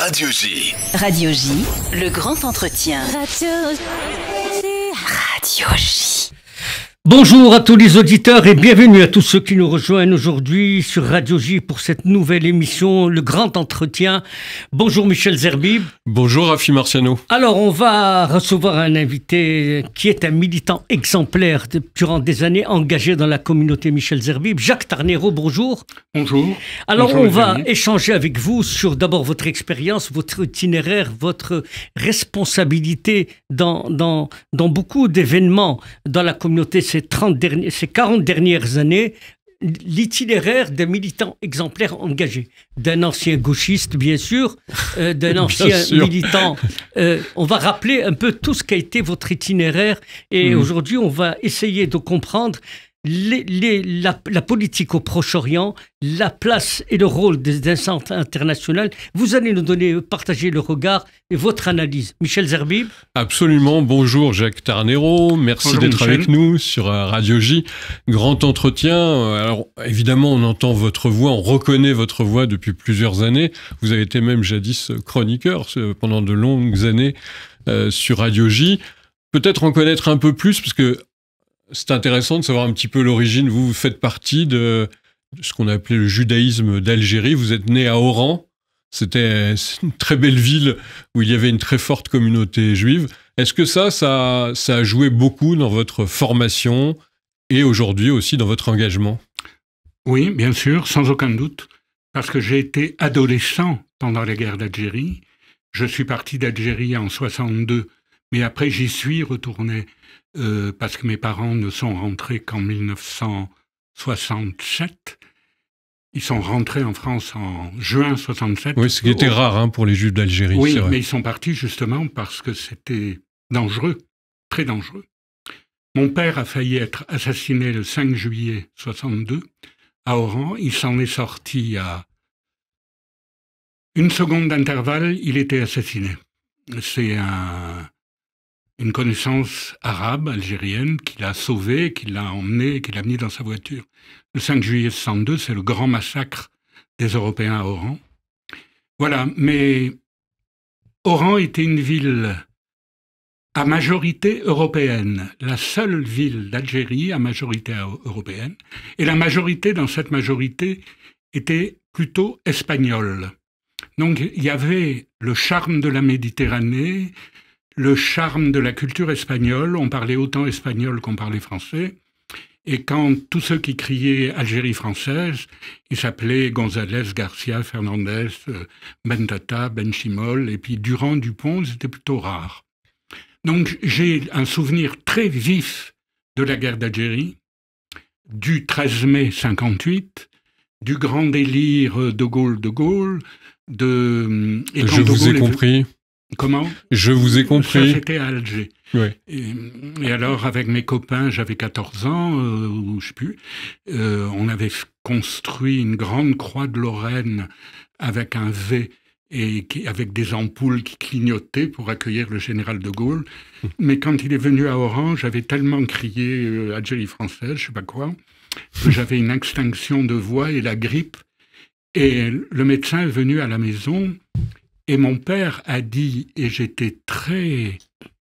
Radio J. Radio J, le grand entretien. Radio J. Bonjour à tous les auditeurs et bienvenue à tous ceux qui nous rejoignent aujourd'hui sur Radio J pour cette nouvelle émission, le grand entretien. Bonjour Michel Zerbib. Bonjour Rafi Marciano. Alors on va recevoir un invité qui est un militant exemplaire durant des années engagé dans la communauté Michel Zerbib, Jacques Tarnero, bonjour. Bonjour. Alors bonjour, on va échanger avec vous sur d'abord votre expérience, votre itinéraire, votre responsabilité dans beaucoup d'événements dans la communauté ces 40 dernières années, l'itinéraire d'un militant exemplaire engagé, d'un ancien gauchiste bien sûr, d'un ancien militant. On va rappeler un peu tout ce qu'a été votre itinéraire et aujourd'hui on va essayer de comprendre la politique au Proche-Orient, la place et le rôle des instances internationales. Vous allez nous partager le regard et votre analyse. Michel Zerbib. Absolument. Bonjour Jacques Tarnero. Merci d'être avec nous sur Radio J. Grand entretien. Alors évidemment, on entend votre voix, on reconnaît votre voix depuis plusieurs années. Vous avez été même jadis chroniqueur pendant de longues années sur Radio J. Peut-être en connaître un peu plus, parce que c'est intéressant de savoir un petit peu l'origine. Vous faites partie de ce qu'on appelait le judaïsme d'Algérie. Vous êtes né à Oran. C'était une très belle ville où il y avait une très forte communauté juive. Est-ce que ça a joué beaucoup dans votre formation et aujourd'hui aussi dans votre engagement? Oui, bien sûr, sans aucun doute. Parce que j'ai été adolescent pendant la guerre d'Algérie. Je suis parti d'Algérie en 62, mais après j'y suis retourné parce que mes parents ne sont rentrés qu'en 1967. Ils sont rentrés en France en juin 67. Oui, ce qui était rare pour les Juifs d'Algérie. Oui, c'est vrai. Mais ils sont partis justement parce que c'était dangereux, très dangereux. Mon père a failli être assassiné le 5 juillet 62 à Oran. Il s'en est sorti à une seconde d'intervalle, il était assassiné. C'est une connaissance arabe, algérienne, qui l'a sauvé, qui l'a emmené, qui l'a mis dans sa voiture. Le 5 juillet 62, c'est le grand massacre des Européens à Oran. Voilà, mais Oran était une ville à majorité européenne, la seule ville d'Algérie à majorité européenne, et la majorité, dans cette majorité, était plutôt espagnole. Donc il y avait le charme de la Méditerranée, le charme de la culture espagnole. On parlait autant espagnol qu'on parlait français. Et quand tous ceux qui criaient Algérie française, ils s'appelaient González, Garcia, Fernandez, Bentata, Benchimol, et puis Durand, Dupont, c'était plutôt rare. Donc j'ai un souvenir très vif de la guerre d'Algérie, du 13 mai 58, du grand délire de Gaulle, Je vous ai compris. Comment? Je vous ai compris. Ça, c'était à Alger. Oui. Et alors, avec mes copains, j'avais 14 ans, ou je sais plus, on avait construit une grande croix de Lorraine avec un V et avec des ampoules qui clignotaient pour accueillir le général de Gaulle. Mais quand il est venu à Oran, j'avais tellement crié Algérie française, je sais pas quoi, que j'avais une extinction de voix et la grippe. Et le médecin est venu à la maison. Et mon père a dit, et j'étais très...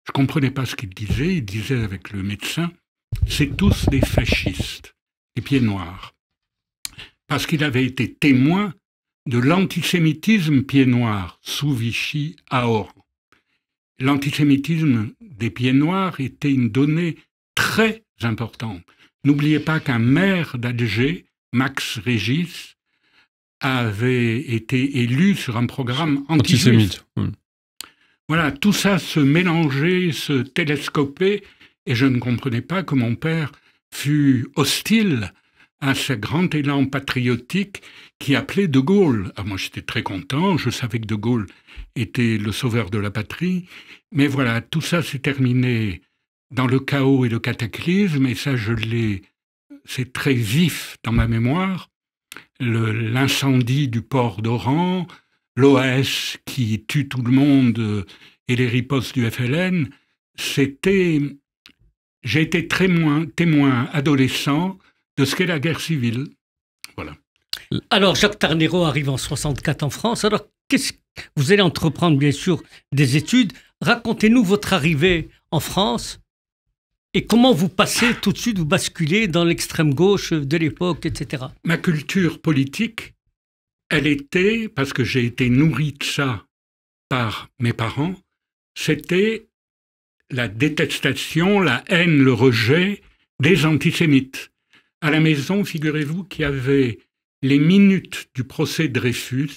Je comprenais pas ce qu'il disait avec le médecin, c'est tous des fascistes, les pieds noirs. Parce qu'il avait été témoin de l'antisémitisme pieds noirs sous Vichy à Oran. L'antisémitisme des pieds noirs était une donnée très importante. N'oubliez pas qu'un maire d'Alger, Max Régis, avait été élu sur un programme antisémite. Voilà, tout ça se mélangeait, se télescopait, et je ne comprenais pas que mon père fût hostile à ce grand élan patriotique qui appelait De Gaulle. Alors moi, j'étais très content, je savais que De Gaulle était le sauveur de la patrie, mais voilà, tout ça s'est terminé dans le chaos et le cataclysme, et ça, c'est très vif dans ma mémoire. L'incendie du port d'Oran, l'OAS qui tue tout le monde et les ripostes du FLN, j'ai été témoin adolescent de ce qu'est la guerre civile. Voilà. Alors, Jacques Tarnero arrive en 64 en France. Alors, Vous allez entreprendre, bien sûr, des études. Racontez-nous votre arrivée en France et comment vous passez tout de suite, vous basculez dans l'extrême gauche de l'époque, etc. Ma culture politique, elle était, parce que j'ai été nourri de ça par mes parents, c'était la détestation, la haine, le rejet des antisémites. À la maison, figurez-vous qu'il y avait les minutes du procès Dreyfus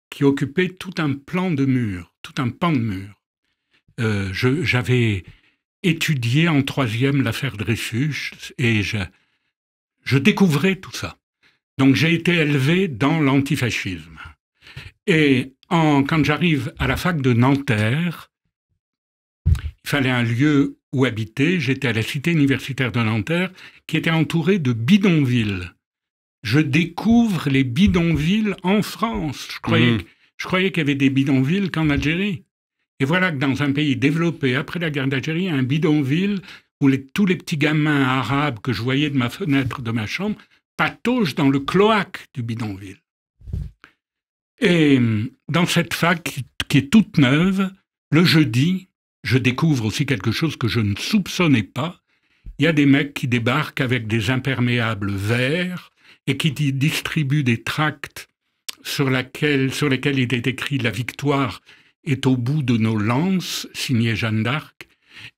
qui occupaient tout un plan de mur, tout un pan de mur. J'avais étudié en 3e l'affaire Dreyfus et je découvrais tout ça. Donc j'ai été élevé dans l'antifascisme. Et quand j'arrive à la fac de Nanterre, il fallait un lieu où habiter. J'étais à la cité universitaire de Nanterre, qui était entourée de bidonvilles. Je découvre les bidonvilles en France. Je croyais qu'il y avait des bidonvilles qu'en Algérie. Et voilà que dans un pays développé après la guerre d'Algérie, un bidonville où tous les petits gamins arabes que je voyais de ma fenêtre de ma chambre pataugent dans le cloaque du bidonville. Et dans cette fac qui est toute neuve, le jeudi, je découvre aussi quelque chose que je ne soupçonnais pas. Il y a des mecs qui débarquent avec des imperméables verts et qui distribuent des tracts sur lesquels il est écrit « La victoire est au bout de nos lances », signé Jeanne d'Arc,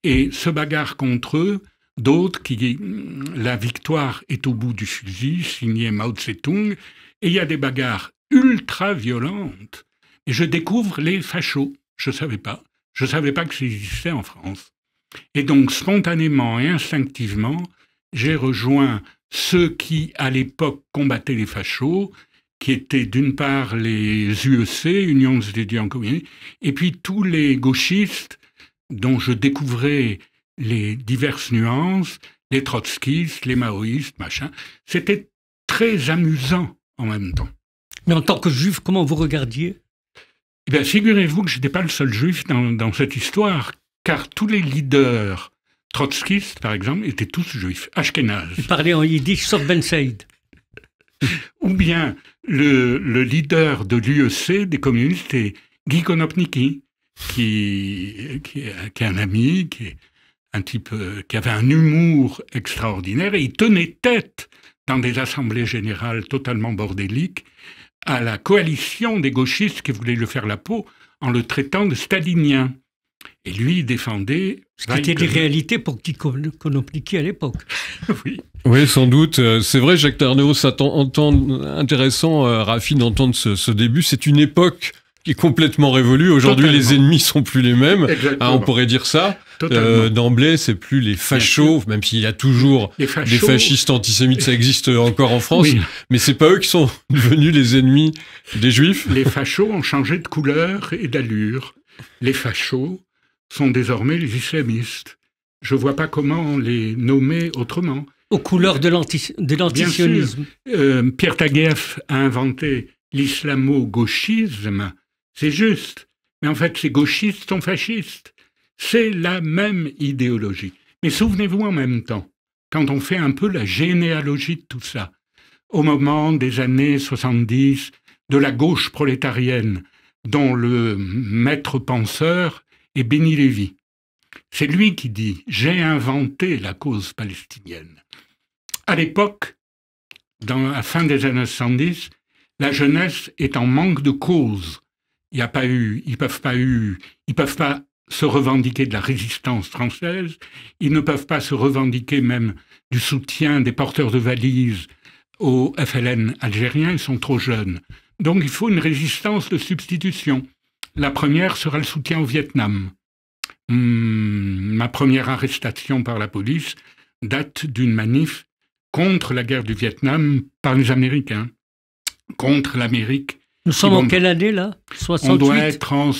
et se bagarrent contre eux d'autres qui « La victoire est au bout du fusil », signé Mao Tse-tung, et il y a des bagarres ultra violentes. Et je découvre les fachos. Je ne savais pas. Je ne savais pas que ça existait en France. Et donc, spontanément et instinctivement, j'ai rejoint ceux qui, à l'époque, combattaient les fachos, qui étaient d'une part les UEC, Union des étudiants communistes, et puis tous les gauchistes dont je découvrais les diverses nuances, les trotskistes, les maoïstes, machin. C'était très amusant en même temps. Mais en tant que juif, comment vous regardiez ? Eh bien, figurez-vous que je n'étais pas le seul juif dans cette histoire, car tous les leaders trotskistes, par exemple, étaient tous juifs, ashkénazes. Ils parlaient en yiddish, sauf Ben Saïd. Ou bien le leader de l'UEC, des communistes, est Guy Konopnicki, qui est un ami, qui est un type qui avait un humour extraordinaire, et il tenait tête dans des assemblées générales totalement bordéliques à la coalition des gauchistes qui voulaient lui faire la peau en le traitant de stalinien. Et lui, il défendait... Ce qui était des réalités pour Guy Konopnicki à l'époque. Oui. Oui, sans doute. C'est vrai, Jacques Tarnéo, ça intéressant, Rafi, d'entendre ce début. C'est une époque qui est complètement révolue. Aujourd'hui, les ennemis sont plus les mêmes. On pourrait dire ça. D'emblée, c'est plus les fachos, même s'il y a toujours des fascistes antisémites, ça existe encore en France. Oui. Mais c'est pas eux qui sont devenus les ennemis des Juifs. Les fachos ont changé de couleur et d'allure. Les fachos sont désormais les islamistes. Je vois pas comment les nommer autrement. Aux couleurs de l'antisionisme. Pierre Taguieff a inventé l'islamo-gauchisme. C'est juste. Mais en fait, ces gauchistes sont fascistes. C'est la même idéologie. Mais souvenez-vous en même temps, quand on fait un peu la généalogie de tout ça, au moment des années 70, de la gauche prolétarienne, dont le maître penseur est Benny Lévy. C'est lui qui dit « J'ai inventé la cause palestinienne ». À l'époque, dans la fin des années 70, la jeunesse est en manque de cause. Ils ne peuvent pas se revendiquer de la résistance française, ils ne peuvent pas se revendiquer même du soutien des porteurs de valises au FLN algérien, ils sont trop jeunes. Donc il faut une résistance de substitution. La première sera le soutien au Vietnam. Ma première arrestation par la police date d'une manif contre la guerre du Vietnam par les Américains, contre l'Amérique. Nous sommes en quelle année, là ? 68 ? On doit être en...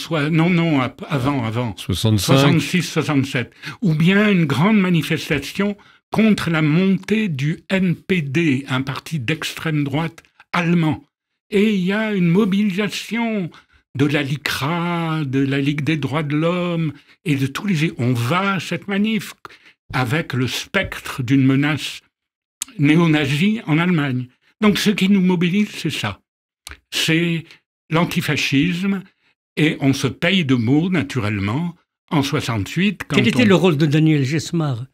avant. 66, 67. Ou bien une grande manifestation contre la montée du NPD, un parti d'extrême droite allemand. Et il y a une mobilisation de la LICRA, de la Ligue des droits de l'homme, et de tous les... On va à cette manif avec le spectre d'une menace néo-nazie en Allemagne. Donc ce qui nous mobilise, c'est ça. C'est l'antifascisme, et on se paye de mots, naturellement, en 68. Quel était le rôle de Daniel Gesmar?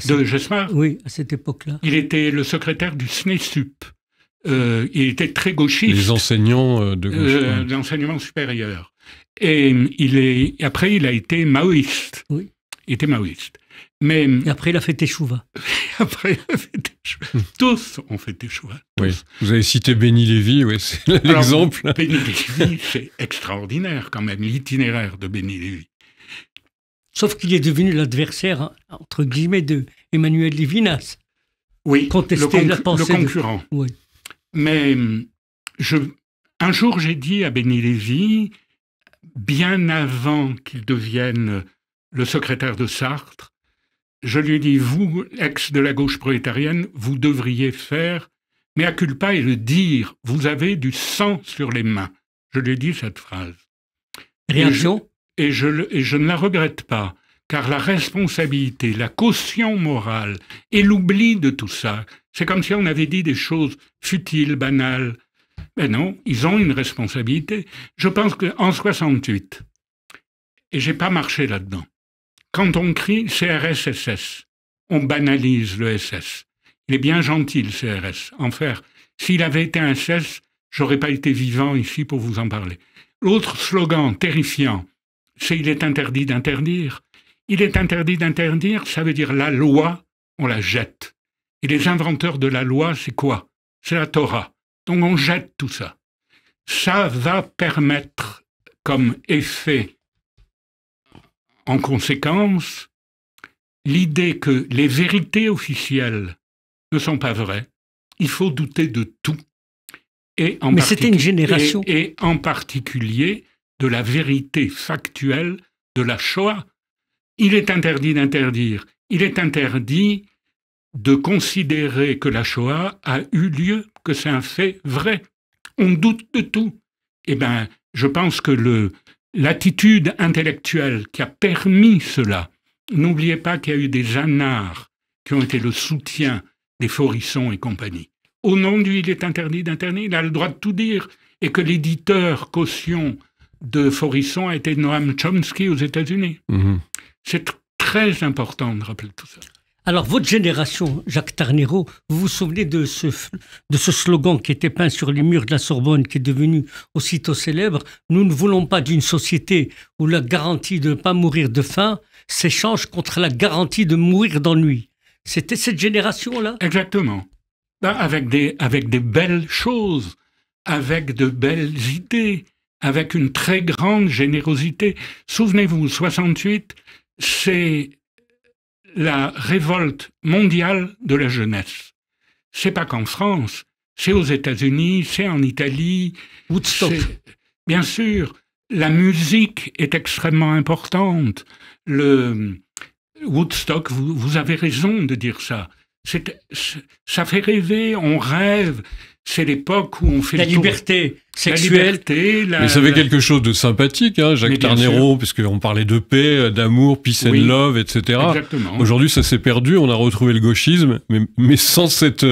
De Gesmar? Oui, à cette époque-là. Il était le secrétaire du SNESUP. Il était très gauchiste. Les enseignants de gauche. L'enseignement supérieur. Et après, il a été maoïste. Oui. Il était maoïste. Mais et après, il a fait Teshuva. Après, il a fait Teshuva. Tous ont fait Teshuva. Oui. Vous avez cité Béni Lévy, oui, c'est l'exemple. Béni Lévy, c'est extraordinaire quand même, l'itinéraire de Béni Lévy. Sauf qu'il est devenu l'adversaire, entre guillemets, de Emmanuel Lévinas. Oui, la pensée le concurrent. Oui. Mais un jour, j'ai dit à Béni Lévy, bien avant qu'il devienne le secrétaire de Sartre, je lui ai dit, vous, ex de la gauche prolétarienne, vous devriez faire mea culpa et le dire, vous avez du sang sur les mains. Je lui ai dit cette phrase. Réaction ? Et je ne la regrette pas, car la responsabilité, la caution morale et l'oubli de tout ça, c'est comme si on avait dit des choses futiles, banales. Mais non, ils ont une responsabilité. Je pense qu'en 68, et j'ai pas marché là-dedans, quand on crie CRS-SS, on banalise le SS. Il est bien gentil, le CRS. Enfin, s'il avait été un SS, j'aurais pas été vivant ici pour vous en parler. L'autre slogan terrifiant, c'est « il est interdit d'interdire ». Il est interdit d'interdire, ça veut dire la loi, on la jette. Et les inventeurs de la loi, c'est quoi? C'est la Torah. Donc on jette tout ça. Ça va permettre, comme effet en conséquence, l'idée que les vérités officielles ne sont pas vraies. Il faut douter de tout. Mais c'était une génération. Et en particulier de la vérité factuelle de la Shoah. Il est interdit d'interdire. Il est interdit de considérer que la Shoah a eu lieu, que c'est un fait vrai. On doute de tout. Eh bien, je pense que l'attitude intellectuelle qui a permis cela, n'oubliez pas qu'il y a eu des anards qui ont été le soutien des Faurisson et compagnie. Au nom du « il est interdit d'interdire », il a le droit de tout dire. Et que l'éditeur caution de Faurisson a été Noam Chomsky aux États-Unis. Mmh. C'est très important de rappeler tout ça. Alors, votre génération, Jacques Tarnero, vous vous souvenez de ce slogan qui était peint sur les murs de la Sorbonne, qui est devenu aussitôt célèbre. Nous ne voulons pas d'une société où la garantie de ne pas mourir de faim s'échange contre la garantie de mourir d'ennui. C'était cette génération-là? Exactement. Avec des belles choses, avec de belles idées, avec une très grande générosité. Souvenez-vous, 68, c'est la révolte mondiale de la jeunesse. C'est pas qu'en France, c'est aux États-Unis, c'est en Italie. Woodstock. Bien sûr, la musique est extrêmement importante. Le Woodstock, vous avez raison de dire ça. Ça fait rêver, on rêve. C'est l'époque où on fait la liberté sexuelle. Mais ça avait quelque chose de sympathique, hein, Jacques Tarnero, puisqu'on parlait de paix, d'amour, peace and love, etc. Exactement. Aujourd'hui, ça s'est perdu, on a retrouvé le gauchisme, mais sans cette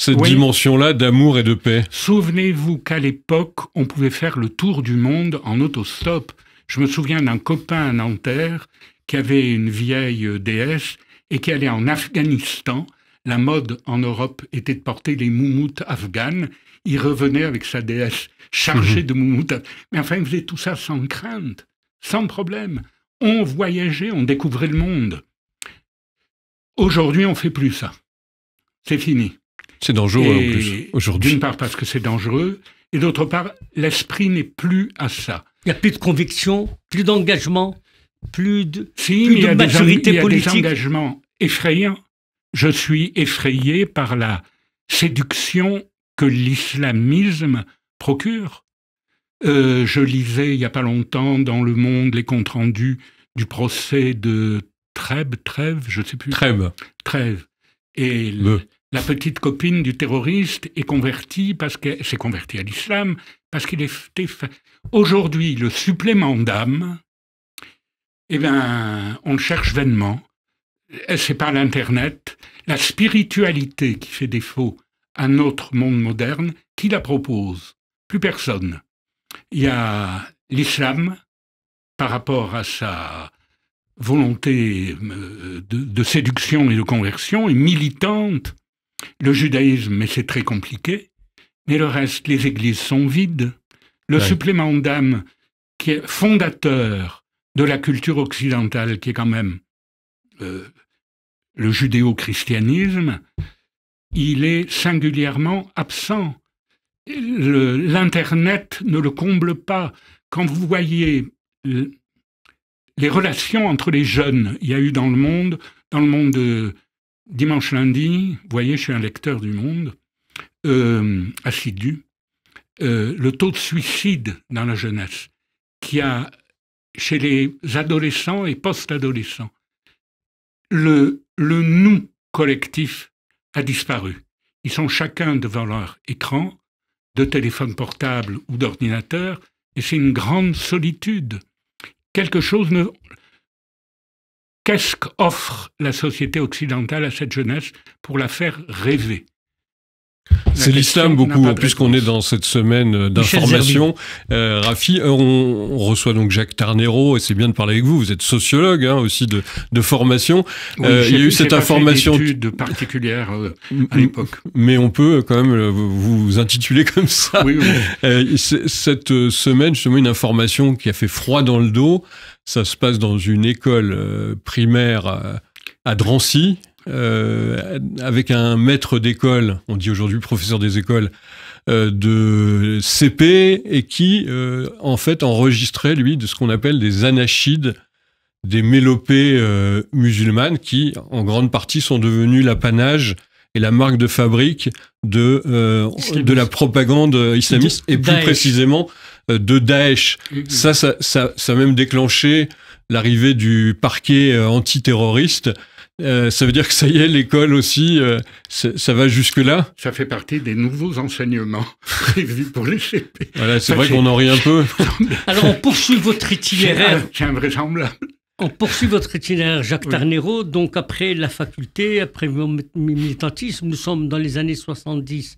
dimension-là d'amour et de paix. Souvenez-vous qu'à l'époque, on pouvait faire le tour du monde en autostop. Je me souviens d'un copain à Nanterre qui avait une vieille déesse et qui allait en Afghanistan. La mode en Europe était de porter les moumoutes afghanes. Il revenait avec sa déesse chargée de moumoutes. Mais enfin, il faisait tout ça sans crainte, sans problème. On voyageait, on découvrait le monde. Aujourd'hui, on ne fait plus ça. C'est fini. C'est dangereux en plus, aujourd'hui. D'une part parce que c'est dangereux, et d'autre part, l'esprit n'est plus à ça. Il n'y a plus de conviction, plus d'engagement, plus de maturité politique. Il y a des engagements effrayants. Je suis effrayé par la séduction que l'islamisme procure. Je lisais il n'y a pas longtemps dans Le Monde les comptes rendus du procès de Trèbes, je ne sais plus. Trèbes. Et la petite copine du terroriste est convertie s'est convertie à l'islam parce qu'il était aujourd'hui le supplément d'âme. Eh bien, on le cherche vainement. C'est pas l'Internet, la spiritualité qui fait défaut à notre monde moderne, qui la propose? Plus personne. Il y a l'islam par rapport à sa volonté de séduction et de conversion, est militante. Le judaïsme, mais c'est très compliqué. Mais le reste, les églises sont vides. Le supplément d'âme qui est fondateur de la culture occidentale, qui est quand même le judéo-christianisme, il est singulièrement absent. L'Internet ne le comble pas. Quand vous voyez les relations entre les jeunes, il y a eu dans le monde de Dimanche Lundi, vous voyez, je suis un lecteur du Monde, assidu, le taux de suicide dans la jeunesse, qui a, chez les adolescents et post-adolescents, le nous collectif a disparu. Ils sont chacun devant leur écran, de téléphone portable ou d'ordinateur, et c'est une grande solitude. Qu'est-ce qu'offre la société occidentale à cette jeunesse pour la faire rêver? C'est l'islam beaucoup, puisqu'on est dans cette semaine d'information. Rafi, on reçoit donc Jacques Tarnero, et c'est bien de parler avec vous. Vous êtes sociologue aussi de formation. Oui, il y a eu cette information particulière à l'époque. Mais on peut quand même vous intituler comme ça. Oui. Cette semaine, justement, une information qui a fait froid dans le dos. Ça se passe dans une école primaire à Drancy. Avec un maître d'école, on dit aujourd'hui professeur des écoles, de CP, et qui, en fait, enregistrait, lui, de ce qu'on appelle des anachides, des mélopées musulmanes, qui, en grande partie, sont devenues l'apanage et la marque de fabrique de la propagande islamiste, et plus précisément de Daesh. Ça a même déclenché l'arrivée du parquet antiterroriste. Ça veut dire que ça y est, l'école aussi, ça va jusque-là? Ça fait partie des nouveaux enseignements prévus pour les CP. Voilà, c'est vrai qu'on en rit un peu. Alors, on poursuit votre itinéraire. C'est invraisemblable. On poursuit votre itinéraire, Jacques Tarnero. Donc, après la faculté, après le militantisme, nous sommes dans les années 70-80.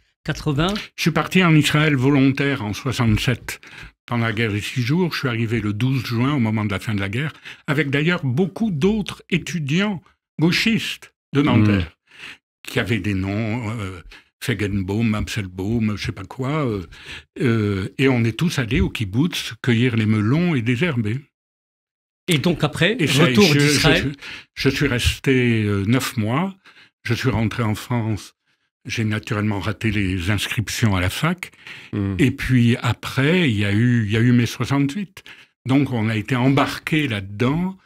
Je suis parti en Israël volontaire en 67. Pendant la guerre des 6 jours, je suis arrivé le 12 juin, au moment de la fin de la guerre, avec d'ailleurs beaucoup d'autres étudiants gauchistes de Nanterre, qui avaient des noms, Feigenbaum, Amselbaum, je sais pas quoi, et on est tous allés au kibbutz cueillir les melons et désherber. Et donc après, retour d'Israël. Je suis resté 9 mois, je suis rentré en France, j'ai naturellement raté les inscriptions à la fac, et puis après, il y a eu mai 68. Donc on a été embarqué là-dedans.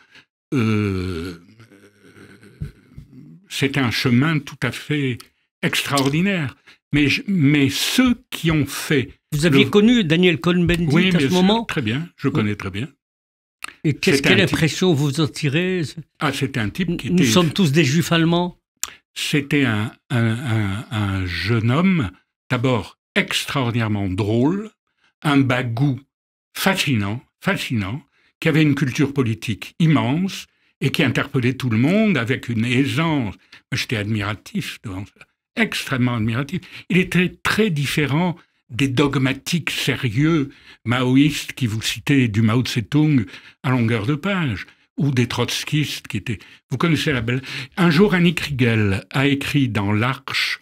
C'était un chemin tout à fait extraordinaire. Mais ceux qui ont fait... Vous aviez connu Daniel Cohn-Bendit à ce moment? Très bien, je connais très bien. Et quelle impression vous en tirez? C'était un type qui était... Nous sommes tous des juifs allemands. C'était un jeune homme, d'abord extraordinairement drôle, un bagou fascinant, qui avait une culture politique immense, et qui interpellait tout le monde avec une aisance. Moi, j'étais admiratif devant ça, extrêmement admiratif. Il était très différent des dogmatiques sérieux maoïstes qui vous citaient du Mao Tse-tung à longueur de page, ou des trotskistes qui étaient... Vous connaissez la belle... Un jour, Annie Kriegel a écrit dans l'Arche,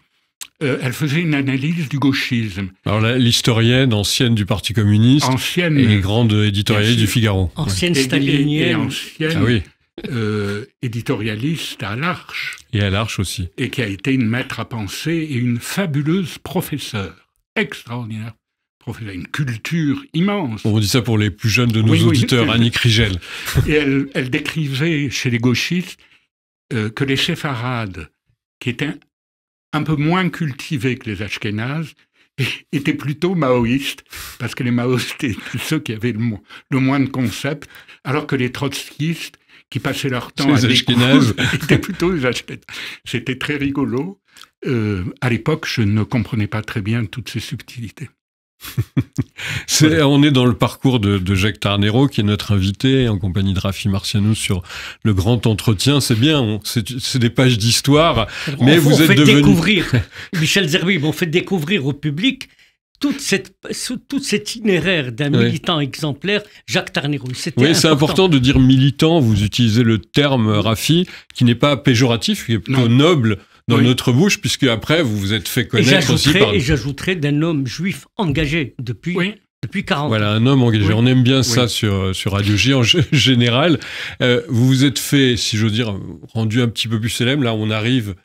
elle faisait une analyse du gauchisme. Alors l'historienne ancienne du Parti communiste, et grande éditorialiste du Figaro. Ancienne stalinienne. Et ancienne... éditorialiste à l'Arche. Et à l'Arche aussi. Et qui a été une maître à penser et une fabuleuse professeure. Extraordinaire professeure. Une culture immense. On dit ça pour les plus jeunes de nos auditeurs, Annie Kriegel. Et elle décrivait chez les gauchistes que les séfarades, qui étaient un peu moins cultivés que les ashkénazes, étaient plutôt maoïstes, parce que les maoïstes étaient ceux qui avaient le moins de concepts, alors que les trotskistes, qui passaient leur temps à découvrir, étaient plutôt les ashkénazes. C'était très rigolo. À l'époque, je ne comprenais pas très bien toutes ces subtilités. On est dans le parcours de Jacques Tarnero, qui est notre invité, en compagnie de Rafi Marciano sur le grand entretien. C'est bien, c'est des pages d'histoire, mais vous êtes devenu... Michel Zerbi, on fait découvrir au public tout cet itinéraire d'un militant exemplaire, Jacques Tarnero. Oui, c'est important de dire militant. Vous utilisez le terme, Rafi, qui n'est pas péjoratif, qui est plutôt noble dans notre bouche, puisque après, vous vous êtes fait connaître aussi par... Et j'ajouterais d'un homme juif engagé depuis 40 ans. Voilà, un homme engagé. On aime bien ça sur Radio J en général. Vous vous êtes fait, si j'ose dire, rendu un petit peu plus célèbre. Là, on arrive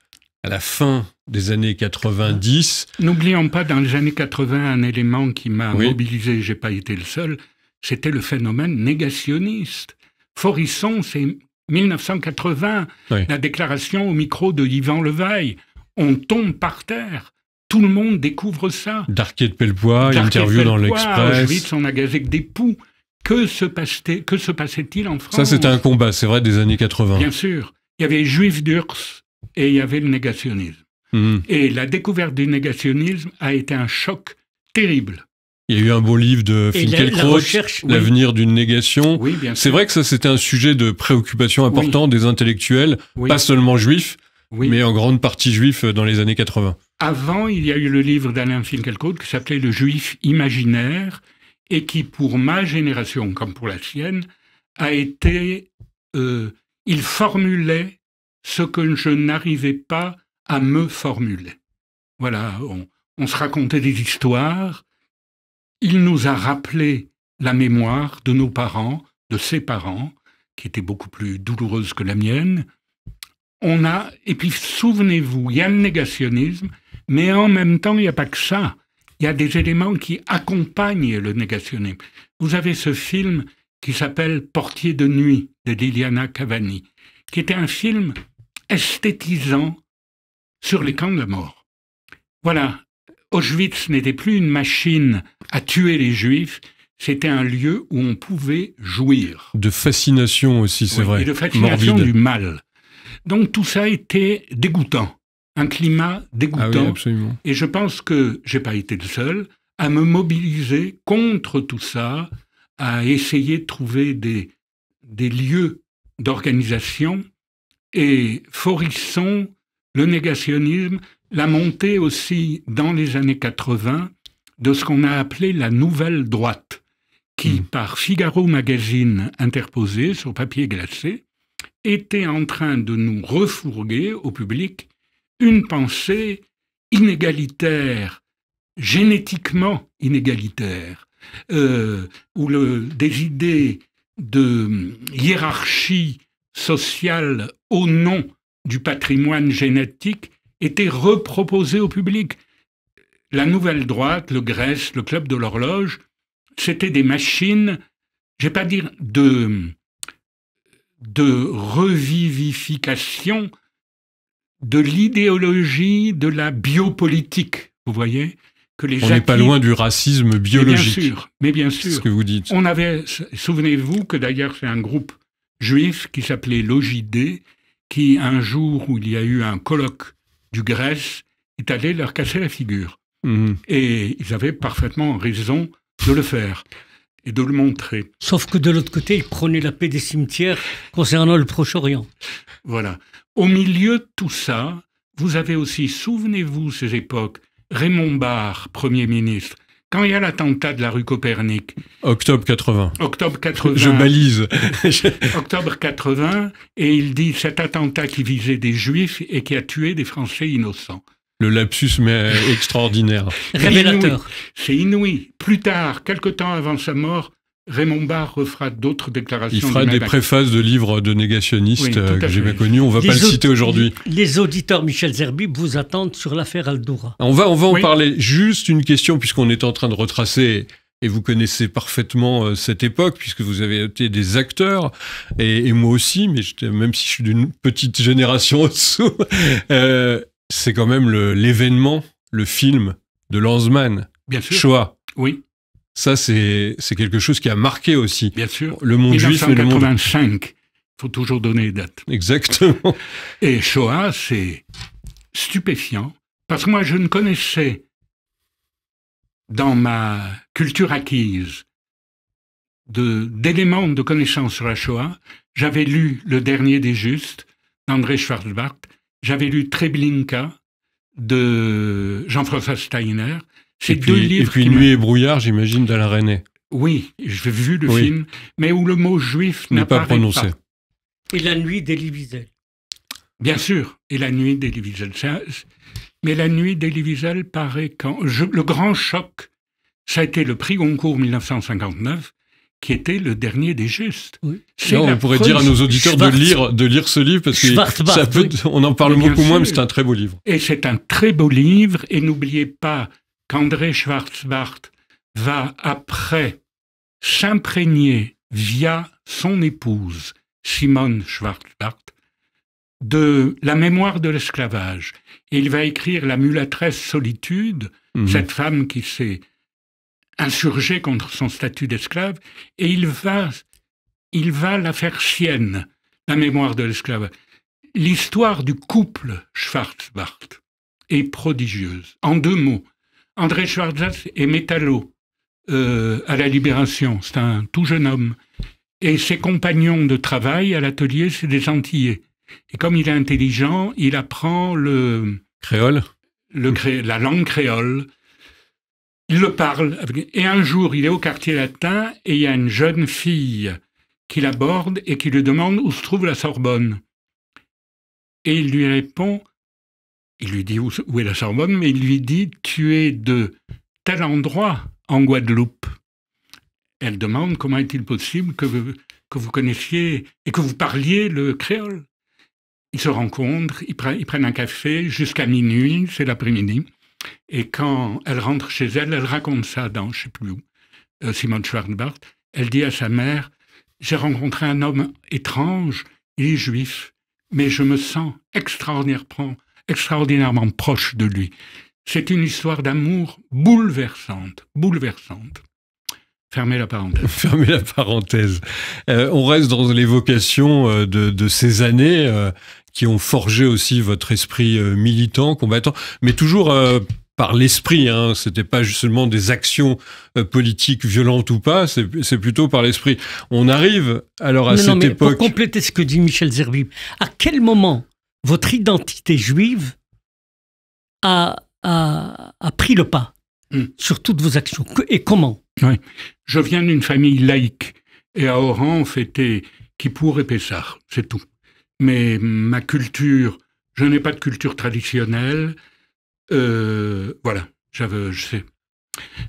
à la fin des années 90. N'oublions pas, dans les années 80, un élément qui m'a mobilisé, j'ai pas été le seul, c'était le phénomène négationniste. Faurisson, c'est 1980, la déclaration au micro de Yvan Levaille. On tombe par terre. Tout le monde découvre ça. Darquet de Pellepoix, interview dans l'Express. Auschwitz, on a gazé que des poux. Que se passait-il en France? Ça, c'était un combat, c'est vrai, des années 80. Bien sûr. Il y avait Juif d'Urs et il y avait le négationnisme. Et la découverte du négationnisme a été un choc terrible. Il y a eu un beau livre de Finkielkraut, L'avenir d'une négation. Oui, bien sûr. C'est vrai que ça, c'était un sujet de préoccupation important des intellectuels, pas seulement juifs, mais en grande partie juifs dans les années 80. Avant, il y a eu le livre d'Alain Finkielkraut qui s'appelait Le Juif imaginaire et qui, pour ma génération, comme pour la sienne, a été... il formulait ce que je n'arrivais pas à me formuler. Voilà, on se racontait des histoires. Il nous a rappelé la mémoire de nos parents, de ses parents, qui était beaucoup plus douloureuse que la mienne. Et puis souvenez-vous, il y a le négationnisme, mais en même temps, il n'y a pas que ça. Il y a des éléments qui accompagnent le négationnisme. Vous avez ce film qui s'appelle Portier de nuit de Liliana Cavani, qui était un film esthétisant sur les camps de la mort. Voilà, Auschwitz n'était plus une machine à tuer les Juifs, c'était un lieu où on pouvait jouir. De fascination aussi, c'est vrai. Et de fascination morbide. du mal. Donc tout ça était dégoûtant, un climat dégoûtant. Ah oui, absolument. Et je pense que j'ai pas été le seul à me mobiliser contre tout ça, à essayer de trouver des lieux d'organisation. Et Faurisson, le négationnisme, la montée aussi dans les années 80 de ce qu'on a appelé la nouvelle droite, qui, par Figaro Magazine interposé sur papier glacé, était en train de nous refourguer au public une pensée inégalitaire, génétiquement inégalitaire, où des idées de hiérarchie sociale au nom du patrimoine génétique étaient reproposées au public. La nouvelle droite, le Grèce, le Club de l'Horloge, c'était des machines, je ne vais pas dire de revivification de l'idéologie de la biopolitique, vous voyez que les On n'est pas loin du racisme biologique. Mais bien sûr. C'est ce que vous dites. On avait, souvenez-vous que d'ailleurs c'est un groupe juif qui s'appelait l'OJD, qui un jour où il y a eu un colloque du Grèce, est allé leur casser la figure. Et ils avaient parfaitement raison de le faire et de le montrer. Sauf que de l'autre côté, ils prenaient la paix des cimetières concernant le Proche-Orient. Voilà. Au milieu de tout ça, vous avez aussi, souvenez-vous, ces époques, Raymond Barre, Premier ministre, quand il y a l'attentat de la rue Copernic. Octobre 80. Octobre 80. Je balise. Octobre 80, et il dit cet attentat qui visait des Juifs et qui a tué des Français innocents. Le lapsus, mais extraordinaire. Révélateur. C'est inouï. Plus tard, quelque temps avant sa mort, Raymond Barre refera d'autres déclarations. Il fera des préfaces de livres de négationnistes que j'ai bien connus. On ne va pas le citer aujourd'hui. Les auditeurs Michel Zerbib vous attendent sur l'affaire Aldoura. On va en parler. Juste une question, puisqu'on est en train de retracer, et vous connaissez parfaitement cette époque, puisque vous avez été des acteurs, et moi aussi, mais même si je suis d'une petite génération au-dessous, c'est quand même l'événement, le film de Lanzmann, Bien sûr. Shoah. Oui. Ça, c'est quelque chose qui a marqué aussi. Bien sûr. Le monde juif et le monde... 1985. Il faut toujours donner les dates. Exactement. Et Shoah, c'est stupéfiant. Parce que moi, je ne connaissais, dans ma culture acquise, d'éléments de connaissances sur la Shoah. J'avais lu Le Dernier des Justes, d'André Schwarzbach. J'avais lu Treblinka, de Jean-François Steiner. C'est deux livres. Et puis Nuit et brouillard, j'imagine, d'Alain Resnais. Oui, j'ai vu le film, mais où le mot juif n'est pas prononcé. Et La Nuit d'Elie Wiesel. Bien sûr, et La Nuit d'Elie Wiesel. Mais La Nuit d'Elie Wiesel paraît quand... le grand choc, ça a été le prix Goncourt 1959, qui était le dernier des justes. Oui. Là, on pourrait dire à nos auditeurs de lire ce livre, parce que on en parle beaucoup moins, mais c'est un très beau livre. Et c'est un très beau livre, et n'oubliez pas qu'André Schwarzbart va après s'imprégner via son épouse, Simone Schwarzbart, de la mémoire de l'esclavage. Et il va écrire La mulâtresse solitude, cette femme qui s'est insurgée contre son statut d'esclave, et il va la faire sienne, la mémoire de l'esclavage. L'histoire du couple Schwarzbart est prodigieuse. En 2 mots, André Schwarzbart est métallo à la Libération, c'est un tout jeune homme. Et ses compagnons de travail à l'atelier, c'est des Antillais. Et comme il est intelligent, il apprend créole, la langue créole. Il le parle. Et un jour, il est au quartier latin et il y a une jeune fille qui l'aborde et qui lui demande où se trouve la Sorbonne. Et il lui répond, il lui dit où est la Sorbonne, mais il lui dit « Tu es de tel endroit en Guadeloupe ». Elle demande comment est-il possible que vous connaissiez et que vous parliez le créole. Ils se rencontrent, ils prennent un café jusqu'à minuit, c'est l'après-midi. Et quand elle rentre chez elle, elle raconte ça dans, je ne sais plus où, Simone Schwarzbart. Elle dit à sa mère, « J'ai rencontré un homme étrange, il est juif, mais je me sens extraordinairement proche de lui. » C'est une histoire d'amour bouleversante, bouleversante. Fermez la parenthèse. Fermez la parenthèse. On reste dans l'évocation de ces années qui ont forgé aussi votre esprit militant, combattant, mais toujours par l'esprit. Hein. C'était pas seulement des actions politiques violentes ou pas, c'est plutôt par l'esprit. On arrive alors à cette époque... Pour compléter ce que dit Michel Zerbib, à quel moment votre identité juive a pris le pas sur toutes vos actions et comment? Oui. Je viens d'une famille laïque et à Oran on fêtait Kippour et Pessah, c'est tout. Mais ma culture, je n'ai pas de culture traditionnelle. Voilà, je sais.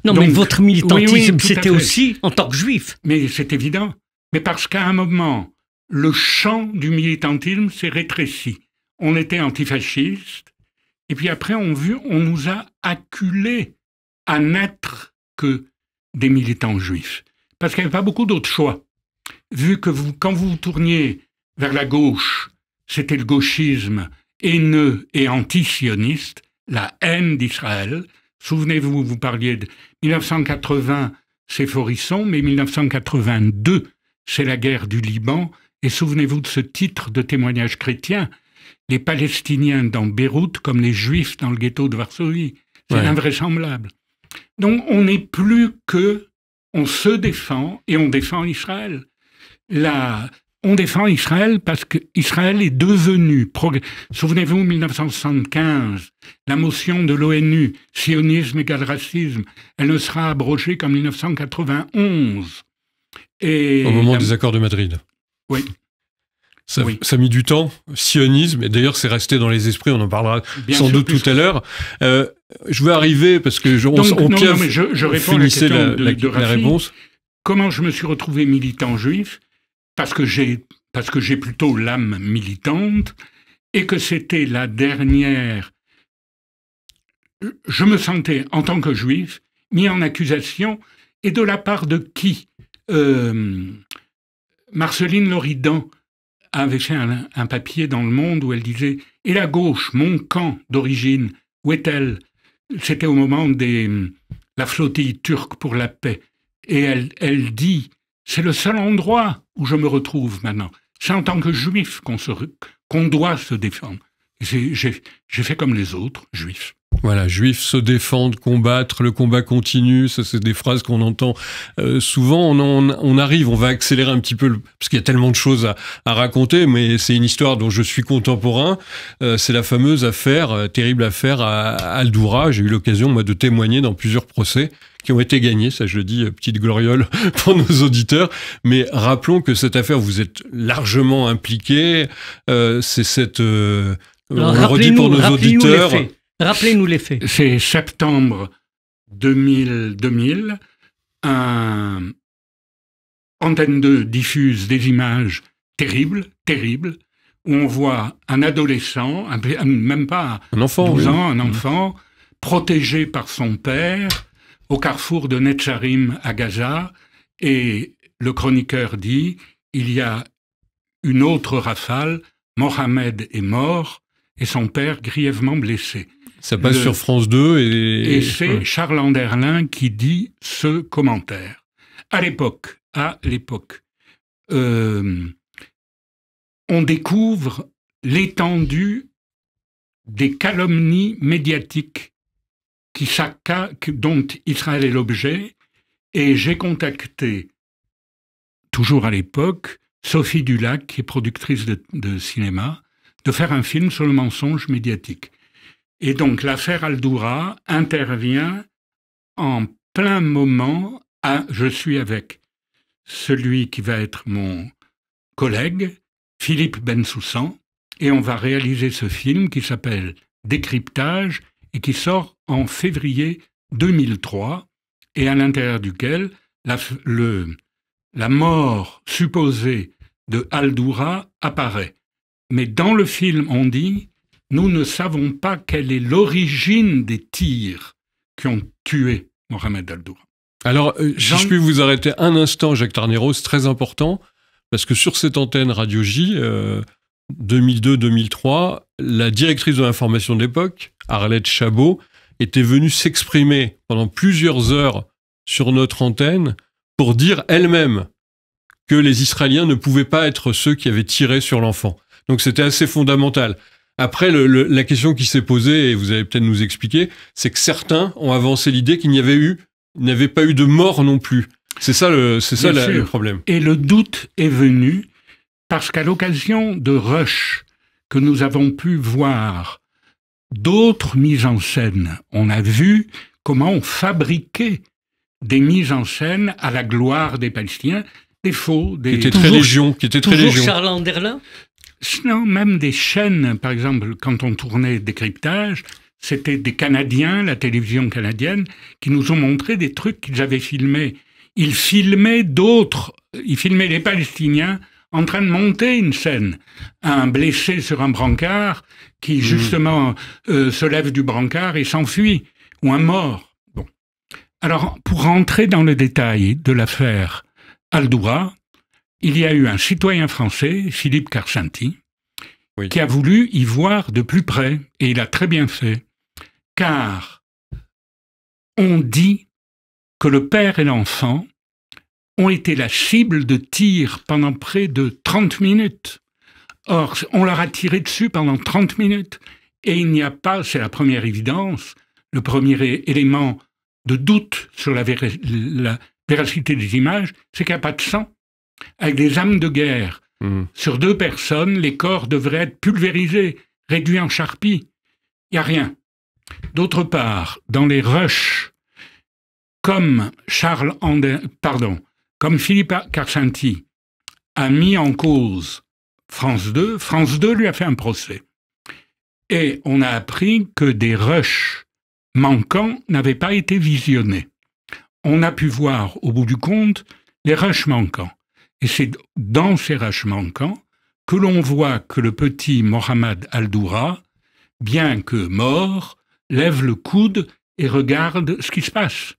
Non, donc, mais votre militantisme, c'était aussi en tant que juif. Mais c'est évident. Mais parce qu'à un moment, le champ du militantisme s'est rétréci. On était antifascistes, et puis après on nous a acculés à n'être que des militants juifs. Parce qu'il n'y avait pas beaucoup d'autres choix. Vu que quand vous tourniez vers la gauche, c'était le gauchisme haineux et anti-sioniste, la haine d'Israël. Souvenez-vous, vous parliez de 1980, c'est Forisson, mais 1982, c'est la guerre du Liban. Et souvenez-vous de ce titre de témoignage chrétien, les Palestiniens dans Beyrouth comme les Juifs dans le ghetto de Varsovie. C'est invraisemblable. Donc, on n'est plus que, on se défend et on défend Israël. On défend Israël parce qu'Israël est devenu, souvenez-vous, 1975, la motion de l'ONU, sionisme égale racisme, elle ne sera abrogée qu'en 1991. Et au moment des accords de Madrid. Oui. Ça a mis du temps, sionisme, et d'ailleurs c'est resté dans les esprits, on en parlera sans doute tout à l'heure. Je veux arriver, parce que je réponds à la question de Rafi, réponse. Comment je me suis retrouvé militant juif? Parce que j'ai plutôt l'âme militante, et que c'était la dernière... Je me sentais, en tant que juif, mis en accusation, et de la part de qui? Marceline Loridan avait fait un papier dans Le Monde où elle disait « Et la gauche, mon camp d'origine, où est-elle » C'était au moment de la flottille turque pour la paix. Et elle dit « C'est le seul endroit où je me retrouve maintenant. C'est en tant que juif qu'on doit se défendre. » J'ai fait comme les autres, juifs. Voilà, juifs se défendent, combattre, le combat continue, ça c'est des phrases qu'on entend souvent. On arrive, on va accélérer un petit peu, parce qu'il y a tellement de choses à raconter, mais c'est une histoire dont je suis contemporain. C'est la fameuse affaire, terrible affaire à Al-Doura. J'ai eu l'occasion, moi, de témoigner dans plusieurs procès qui ont été gagnés, ça je le dis, petite gloriole pour nos auditeurs. Mais rappelons que cette affaire, vous êtes largement impliqué. C'est cette... on le redit pour nos auditeurs... Rappelez-nous les faits. C'est septembre 2000. Antenne 2 diffuse des images terribles, où on voit un adolescent, même pas un enfant, 12 ans, un enfant, protégé par son père, au carrefour de Netzarim à Gaza, et le chroniqueur dit, il y a une autre rafale, Mohamed est mort, et son père grièvement blessé. Ça passe sur France 2 et c'est Charles Anderlin qui dit ce commentaire. À l'époque, on découvre l'étendue des calomnies médiatiques dont Israël est l'objet, et j'ai contacté, toujours à l'époque, Sophie Dulac, qui est productrice de cinéma, de faire un film sur le mensonge médiatique. Et donc l'affaire Al-Doura intervient en plein moment. Je suis avec celui qui va être mon collègue, Philippe Bensoussan, et on va réaliser ce film qui s'appelle Décryptage et qui sort en février 2003, et à l'intérieur duquel la mort supposée de Al-Doura apparaît. Mais dans le film, on dit... Nous ne savons pas quelle est l'origine des tirs qui ont tué Mohamed Al-Doura. Alors, si je puis vous arrêter un instant, Jacques Tarnero, c'est très important, parce que sur cette antenne Radio J, 2002-2003, la directrice de l'information de l'époque, Arlette Chabot, était venue s'exprimer pendant plusieurs heures sur notre antenne pour dire elle-même que les Israéliens ne pouvaient pas être ceux qui avaient tiré sur l'enfant. Donc c'était assez fondamental. Après, la question qui s'est posée, et vous allez peut-être nous expliquer, c'est que certains ont avancé l'idée qu'il n'avait pas eu de mort non plus. C'est ça le problème. Et le doute est venu parce qu'à l'occasion de Rush, que nous avons pu voir d'autres mises en scène, on a vu comment on fabriquait des mises en scène à la gloire des Palestiniens, des faux, qui étaient très légion. Charles Anderlin. Non, même des chaînes, par exemple, quand on tournait Décryptage, c'était des Canadiens, la télévision canadienne, qui nous ont montré des trucs qu'ils avaient filmés. Ils filmaient les Palestiniens en train de monter une scène. Un blessé sur un brancard qui, justement, se lève du brancard et s'enfuit, ou un mort. Bon. Alors, pour rentrer dans le détail de l'affaire Al-Doura, il y a eu un citoyen français, Philippe Karsanti, qui a voulu y voir de plus près, et il a très bien fait, car on dit que le père et l'enfant ont été la cible de tirs pendant près de 30 minutes. Or, on leur a tiré dessus pendant 30 minutes, et il n'y a pas, c'est la première évidence, le premier élément de doute sur la véracité des images, c'est qu'il n'y a pas de sang. Avec des armes de guerre, sur 2 personnes, les corps devraient être pulvérisés, réduits en charpie. Il n'y a rien. D'autre part, dans les rushs, comme Philippe Karsanti a mis en cause France 2 lui a fait un procès. Et on a appris que des rushs manquants n'avaient pas été visionnés. On a pu voir, au bout du compte, les rushs manquants. Et c'est dans ces rushs manquants que l'on voit que le petit Mohamed Al-Doura, bien que mort, lève le coude et regarde ce qui se passe.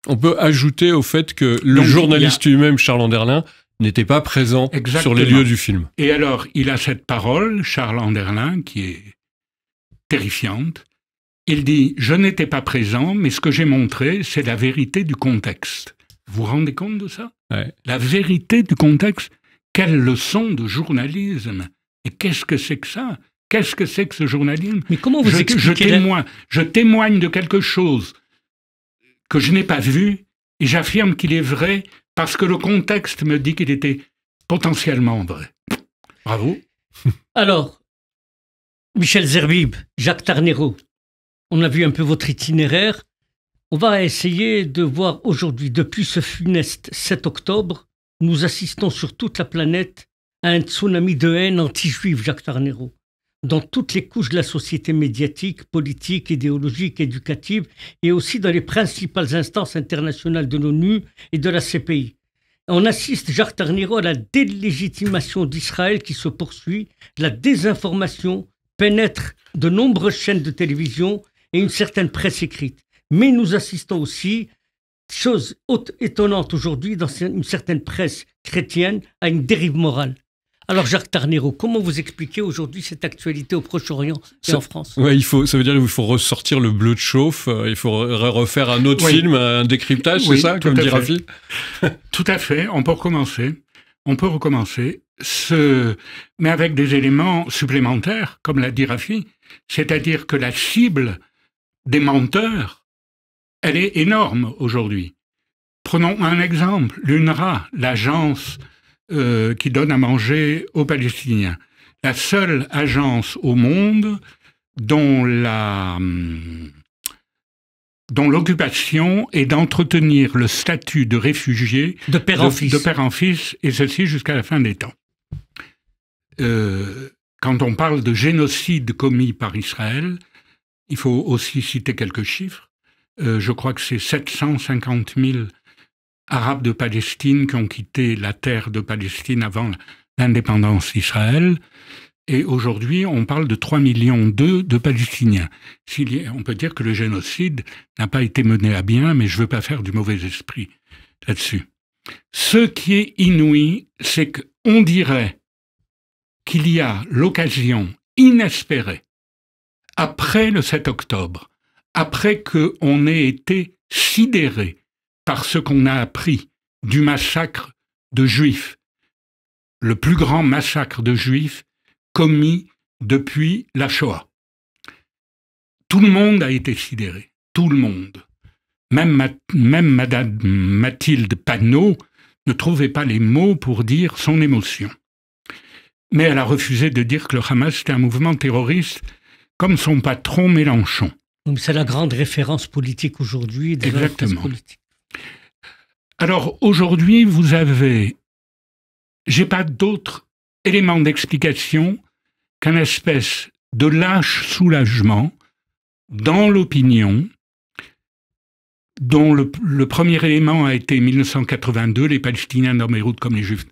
On peut ajouter au fait que le journaliste lui-même, Charles Anderlin, n'était pas présent sur les lieux du film. Et alors, il a cette parole, Charles Anderlin, qui est terrifiante. Il dit « Je n'étais pas présent, mais ce que j'ai montré, c'est la vérité du contexte. » Vous vous rendez compte de ça? Ouais. La vérité du contexte. Quelle leçon de journalisme! Et qu'est-ce que c'est que ça? Qu'est-ce que c'est que ce journalisme? Mais comment vous expliquez je témoigne de quelque chose que je n'ai pas vu et j'affirme qu'il est vrai parce que le contexte me dit qu'il était potentiellement vrai. Bravo. Alors, Michel Zerbib, Jacques Tarnero, on a vu un peu votre itinéraire. On va essayer de voir aujourd'hui, depuis ce funeste 7 octobre, nous assistons sur toute la planète à un tsunami de haine anti-juive, Jacques Tarnero, dans toutes les couches de la société médiatique, politique, idéologique, éducative, et aussi dans les principales instances internationales de l'ONU et de la CPI. On assiste, Jacques Tarnero, à la délégitimation d'Israël qui se poursuit, la désinformation pénètre de nombreuses chaînes de télévision et une certaine presse écrite. Mais nous assistons aussi, chose étonnante aujourd'hui, dans une certaine presse chrétienne, à une dérive morale. Alors Jacques Tarnero, comment vous expliquez aujourd'hui cette actualité au Proche-Orient et en France? Ouais, ça veut dire qu'il faut ressortir le bleu de chauffe, il faut refaire un autre film, un décryptage, c'est ça, comme dit Rafi? Tout à fait, on peut recommencer. Mais avec des éléments supplémentaires, comme l'a dit Rafi, c'est-à-dire que la cible des menteurs, elle est énorme aujourd'hui. Prenons un exemple, l'UNRWA, l'agence qui donne à manger aux Palestiniens. La seule agence au monde dont l'occupation est d'entretenir le statut de réfugié de père en fils, et ceci jusqu'à la fin des temps. Quand on parle de génocide commis par Israël, il faut aussi citer quelques chiffres. Je crois que c'est 750 000 Arabes de Palestine qui ont quitté la terre de Palestine avant l'indépendance d'Israël. Et aujourd'hui, on parle de 3,2 millions de Palestiniens. On peut dire que le génocide n'a pas été mené à bien, mais je ne veux pas faire du mauvais esprit là-dessus. Ce qui est inouï, c'est qu'on dirait qu'il y a l'occasion inespérée, après le 7 octobre, après qu'on ait été sidéré par ce qu'on a appris du massacre de Juifs, le plus grand massacre de Juifs commis depuis la Shoah. Tout le monde a été sidéré, tout le monde. Même Madame Mathilde Panot ne trouvait pas les mots pour dire son émotion. Mais elle a refusé de dire que le Hamas était un mouvement terroriste comme son patron Mélenchon. C'est la grande référence politique aujourd'hui. Exactement. Alors aujourd'hui, vous avez... J'ai pas d'autre élément d'explication qu'un espèce de lâche soulagement dans l'opinion, dont le premier élément a été 1982, les Palestiniens dans Beyrouth comme les Juifs